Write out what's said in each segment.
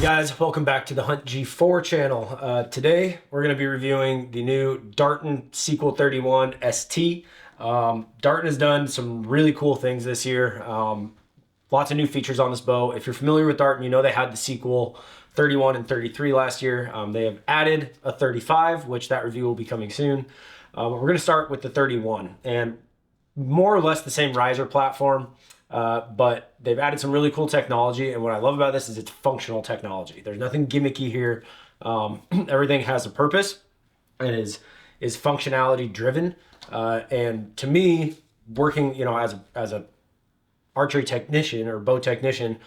Guys, welcome back to the Hunt G4 channel. Today we're going to be reviewing the new Darton Sequel 31 ST. Darton has done some really cool things this year. Lots of new features on this bow. If you're familiar with Darton, you know they had the Sequel 31 and 33 last year. They have added a 35, which that review will be coming soon. We're going to start with the 31, and more or less the same riser platform. But they've added some really cool technology, and what I love about this is it's functional technology. There's nothing gimmicky here. Everything has a purpose and is functionality driven. And to me, working as a archery technician or bow technician,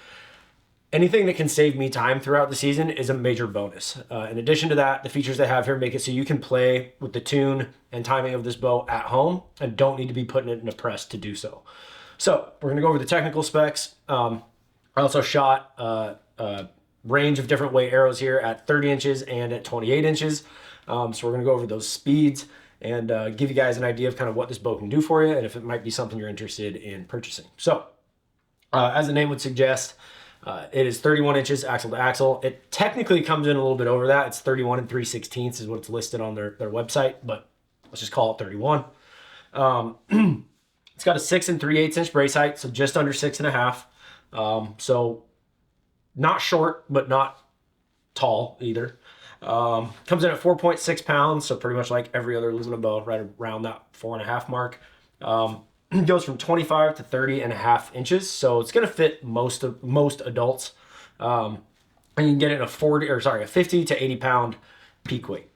anything that can save me time throughout the season is a major bonus. In addition to that, the features they have here make it so you can play with the tune and timing of this bow at home and don't need to be putting it in a press to do so. So we're going to go over the technical specs. I also shot a range of different weight arrows here at 30 inches and at 28 inches. So we're going to go over those speeds and give you guys an idea of kind of what this bow can do for you and if it might be something you're interested in purchasing. So as the name would suggest, it is 31 inches axle to axle. It technically comes in a little bit over that. It's 31 and 3/16 is what it's listed on their website, but let's just call it 31. It's got a 6 3/8 inch brace height, so just under 6.5. So not short, but not tall either. Comes in at 4.6 pounds, so pretty much like every other aluminum bow, right around that 4.5 mark. Goes from 25 to 30.5 inches, so it's going to fit most adults. And you can get it in a 50 to 80 pound peak weight.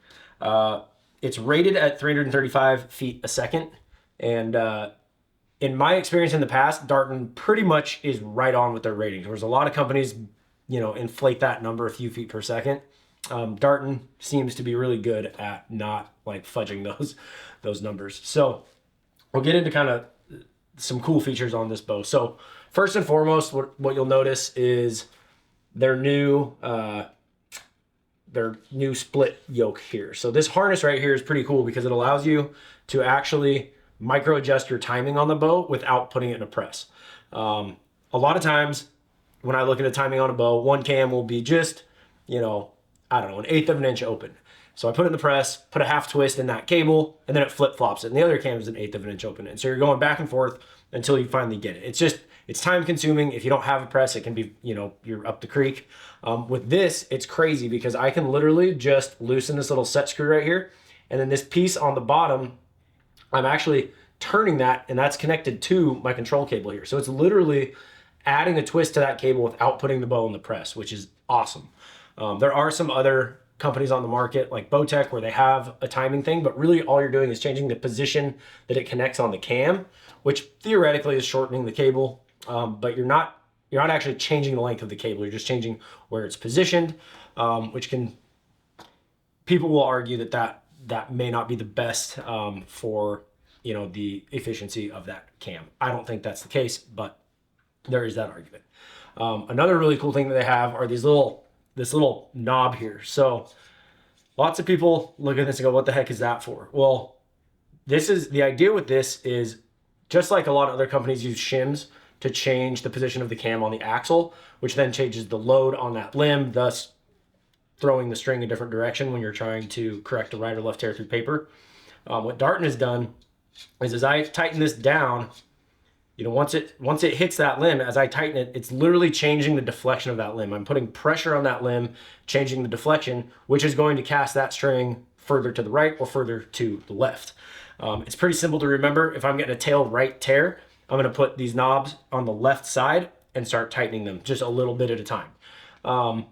It's rated at 335 feet a second, and in my experience in the past, Darton pretty much is right on with their ratings. Whereas a lot of companies, inflate that number a few feet per second. Darton seems to be really good at not like fudging those numbers. So we'll get into kind of some cool features on this bow. So first and foremost, what you'll notice is their new split yoke here. So this harness right here is pretty cool because it allows you to actually micro adjust your timing on the bow without putting it in a press. A lot of times when I look at a timing on a bow, one cam will be just, I don't know, 1/8 of an inch open. So I put it in the press, put a half twist in that cable, and then it flip flops it. And the other cam is 1/8 of an inch open. And so you're going back and forth until you finally get it. It's time consuming. If you don't have a press, it can be, you're up the creek. With this, it's crazy because I can literally just loosen this little set screw right here. And then this piece on the bottom, I'm actually turning that, and that's connected to my control cable here. So it's literally adding a twist to that cable without putting the bow in the press, which is awesome. There are some other companies on the market like Bowtech where they have a timing thing, but really all you're doing is changing the position that it connects on the cam, which theoretically is shortening the cable, but you're not actually changing the length of the cable. You're just changing where it's positioned, which people will argue that may not be the best for the efficiency of that cam. I don't think that's the case, but there is that argument. Another really cool thing that they have are this little knob here. So lots of people look at this and go, what the heck is that for? Well, the idea with this is just like a lot of other companies use shims to change the position of the cam on the axle, which then changes the load on that limb, thus throwing the string a different direction when you're trying to correct a right or left tear through paper. What Darton has done is as I tighten this down, once it hits that limb, as I tighten it, it's literally changing the deflection of that limb. I'm putting pressure on that limb, changing the deflection, which is going to cast that string further to the right or further to the left. It's pretty simple to remember. If I'm getting a tail right tear, I'm going to put these knobs on the left side and start tightening them just a little bit at a time.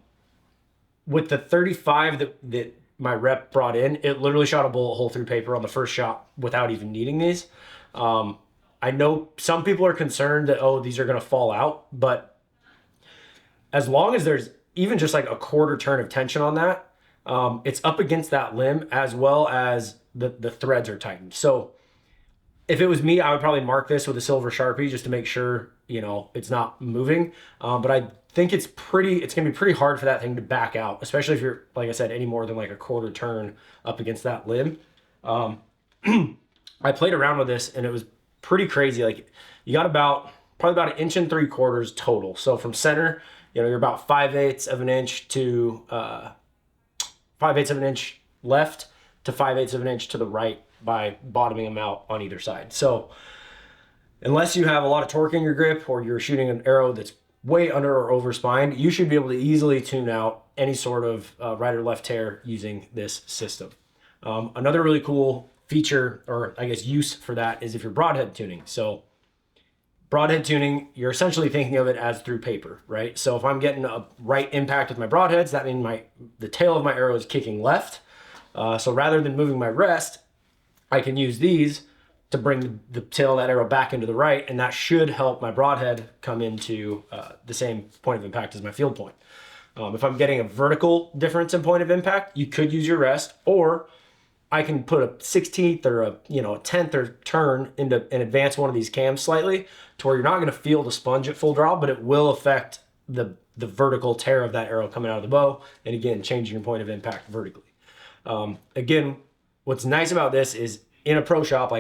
With the 35 that my rep brought in, it literally shot a bullet hole through paper on the first shot without even needing these. I know some people are concerned that, these are going to fall out, but as long as there's even just like a quarter turn of tension on that, it's up against that limb as well as the threads are tightened. So if it was me, I would probably mark this with a silver Sharpie just to make sure, it's not moving. But I think it's going to be pretty hard for that thing to back out, especially if you're, like I said, any more than like a quarter turn up against that limb. I played around with this and it was pretty crazy. Like you got probably about 1 3/4 inches total. So from center, you're about 5/8 of an inch to 5/8 of an inch left to 5/8 of an inch to the right by bottoming them out on either side. So unless you have a lot of torque in your grip or you're shooting an arrow that's way under or over spined, you should be able to easily tune out any sort of right or left tear using this system. Another really cool feature, or I guess use for that, is if you're broadhead tuning. So broadhead tuning, you're essentially thinking of it as through paper, right? So if I'm getting a right impact with my broadheads, that means the tail of my arrow is kicking left. So rather than moving my rest, I can use these to bring the tail of that arrow back into the right, and that should help my broadhead come into the same point of impact as my field point. If I'm getting a vertical difference in point of impact, you could use your rest, or I can put a 16th or a 10th or turn into and advance one of these cams slightly to where you're not going to feel the sponge at full draw, but it will affect the vertical tear of that arrow coming out of the bow, and again, changing your point of impact vertically. Again, what's nice about this is in a pro shop,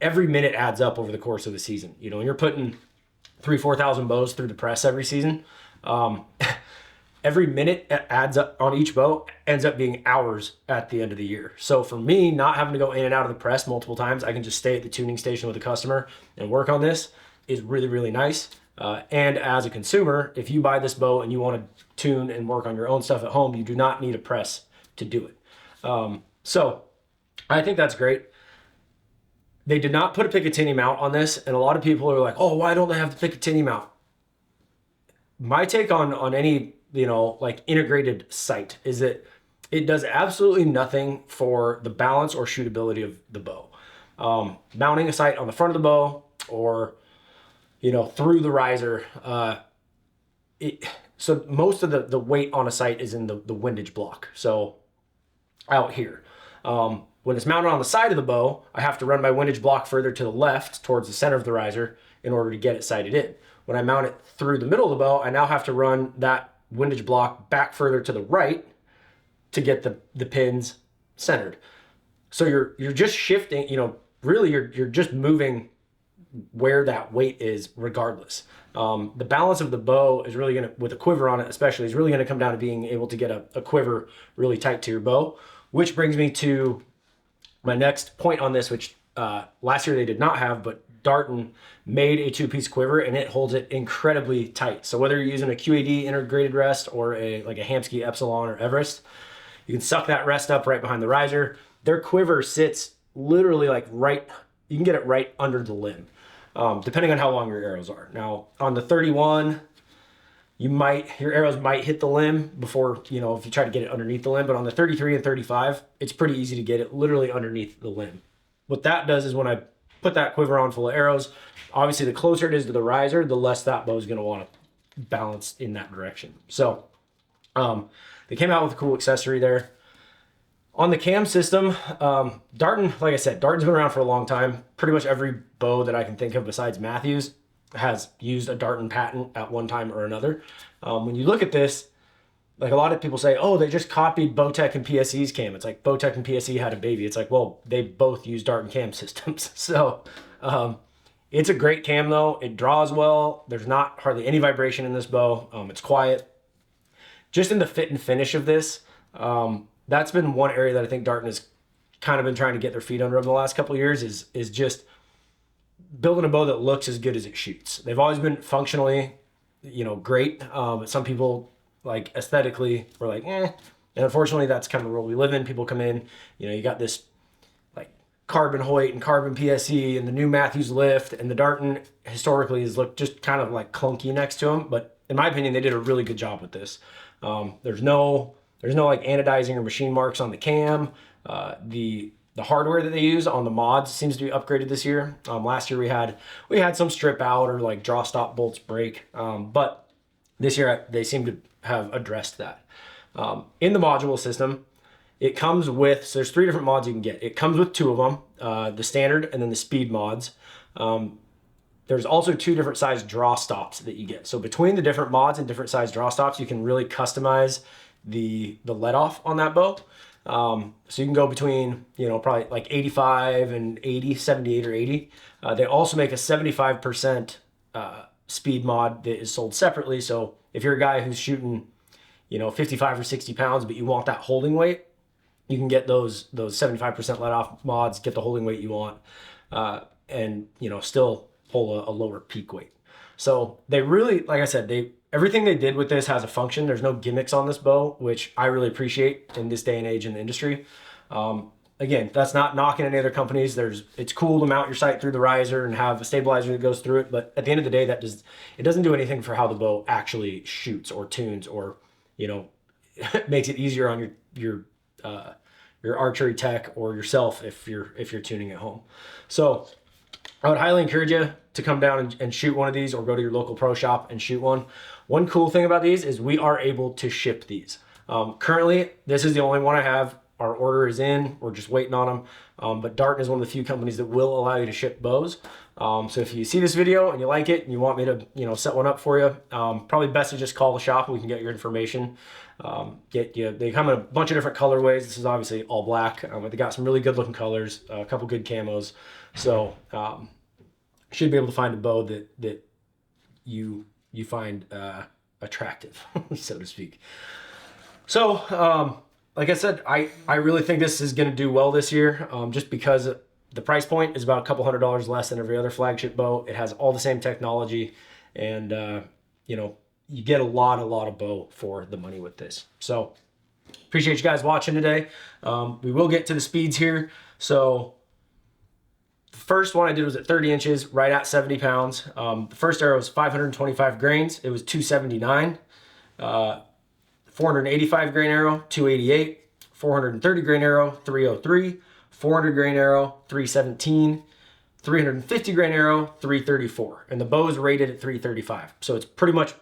every minute adds up over the course of the season. When you're putting 3,000-4,000 bows through the press every season, every minute adds up on each bow, ends up being hours at the end of the year. So for me, not having to go in and out of the press multiple times, I can just stay at the tuning station with the customer and work on this is really, really nice. And as a consumer, if you buy this bow and you want to tune and work on your own stuff at home, you do not need a press to do it. So I think that's great. They did not put a Picatinny mount on this, and a lot of people are like, oh, why don't they have the Picatinny mount? My take on any, integrated sight is that it does absolutely nothing for the balance or shootability of the bow. Mounting a sight on the front of the bow or, through the riser, so most of the weight on a sight is in the windage block. So out here. When it's mounted on the side of the bow, I have to run my windage block further to the left towards the center of the riser in order to get it sighted in. When I mount it through the middle of the bow, I now have to run that windage block back further to the right to get the pins centered. So you're just shifting, really you're just moving where that weight is regardless. The balance of the bow is really with a quiver on it especially, is really gonna come down to being able to get a quiver really tight to your bow, which brings me to my next point on this, which last year they did not have, but Darton made a 2-piece quiver and it holds it incredibly tight. So whether you're using a QAD integrated rest or a Hamsky Epsilon or Everest, you can suck that rest up right behind the riser. Their quiver sits literally you can get it right under the limb, depending on how long your arrows are. Now on the 31, your arrows might hit the limb before, if you try to get it underneath the limb, but on the 33 and 35, it's pretty easy to get it literally underneath the limb. What that does is when I put that quiver on full of arrows, obviously the closer it is to the riser, the less that bow is going to want to balance in that direction. So they came out with a cool accessory there. On the cam system, Darton, like I said, Darton's been around for a long time. Pretty much every bow that I can think of besides Matthews has used a Darton patent at one time or another. When you look at this, a lot of people say, oh, they just copied Bowtech and PSE's cam. It's like Bowtech and PSE had a baby. It's like, well, they both use Darton cam systems. So it's a great cam though. It draws well. There's not hardly any vibration in this bow. It's quiet. Just in the fit and finish of this, that's been one area that I think Darton has kind of been trying to get their feet under over the last couple of years is just building a bow that looks as good as it shoots. They've always been functionally, great. But some people aesthetically were and unfortunately that's kind of the world we live in. People come in, you got this carbon Hoyt and carbon PSE and the new Matthews lift, and the Darton historically has looked just kind of clunky next to them. But in my opinion, they did a really good job with this. There's no anodizing or machine marks on the cam. The hardware that they use on the mods seems to be upgraded this year. Last year we had some strip out or draw stop bolts break, but this year they seem to have addressed that. In the module system, it comes with, so there's 3 different mods you can get. It comes with 2 of them, the standard and then the speed mods. There's also 2 different size draw stops that you get. So between the different mods and different size draw stops, you can really customize the let off on that bow. So you can go between, probably 85 and 80, 78 or 80. They also make a 75% speed mod that is sold separately. So if you're a guy who's shooting, 55 or 60 pounds, but you want that holding weight, you can get those 75% let off mods, get the holding weight you want, and still hold a lower peak weight. So they really, like I said, everything they did with this has a function. There's no gimmicks on this bow, which I really appreciate in this day and age in the industry. Again, that's not knocking any other companies. It's cool to mount your sight through the riser and have a stabilizer that goes through it, but at the end of the day, it doesn't do anything for how the bow actually shoots or tunes, or makes it easier on your archery tech or yourself if you're tuning at home. So I would highly encourage you to come down and shoot one of these, or go to your local pro shop and shoot one. One cool thing about these is we are able to ship these. Currently, this is the only one I have. Our order is in. We're just waiting on them. But Darton is one of the few companies that will allow you to ship bows. So if you see this video and you like it and you want me to set one up for you, probably best to just call the shop and we can get your information. They come in a bunch of different colorways. This is obviously all black. They got some really good looking colors, a couple good camos. So should be able to find a bow that you find attractive, so to speak. So like I said, I really think this is going to do well this year, just because the price point is about a couple $100 less than every other flagship bow. It has all the same technology, and you get a lot of bow for the money with this. So appreciate you guys watching today. We will get to the speeds here. So the first one I did was at 30 inches, right at 70 pounds. The first arrow was 525 grains. It was 279. 485 grain arrow, 288. 430 grain arrow, 303. 400 grain arrow, 317. 350 grain arrow, 334. And the bow is rated at 335. So it's pretty much,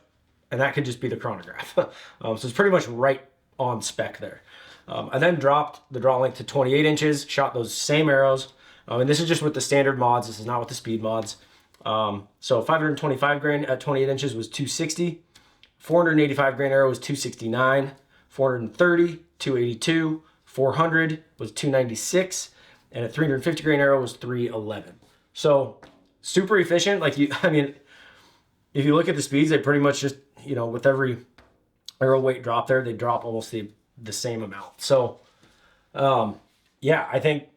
and that could just be the chronograph. So it's pretty much right on spec there. I then dropped the draw length to 28 inches, shot those same arrows. And this is just with the standard mods. This is not with the speed mods. So 525 grain at 28 inches was 260. 485 grain arrow was 269. 430, 282. 400 was 296. And a 350 grain arrow was 311. So super efficient. If you look at the speeds, they pretty much just, with every arrow weight drop there, they drop almost the same amount. So, yeah, I think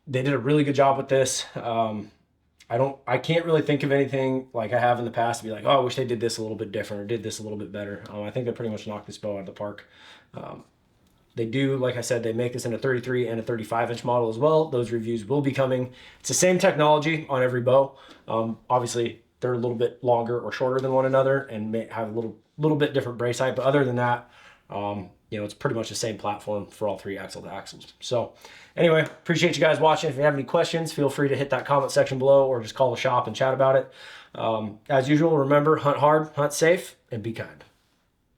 they did a really good job with this. I can't really think of anything like I have in the past to be like, oh, I wish they did this a little bit different or did this a little bit better. I think they pretty much knocked this bow out of the park. They do, like I said, they make this in a 33 and a 35-inch model as well. Those reviews will be coming. It's the same technology on every bow. Obviously, they're a little bit longer or shorter than one another and may have a little bit different brace height. But other than that, it's pretty much the same platform for all three axle to axles. So anyway, appreciate you guys watching. If you have any questions, feel free to hit that comment section below or just call the shop and chat about it. As usual, remember, hunt hard, hunt safe, and be kind.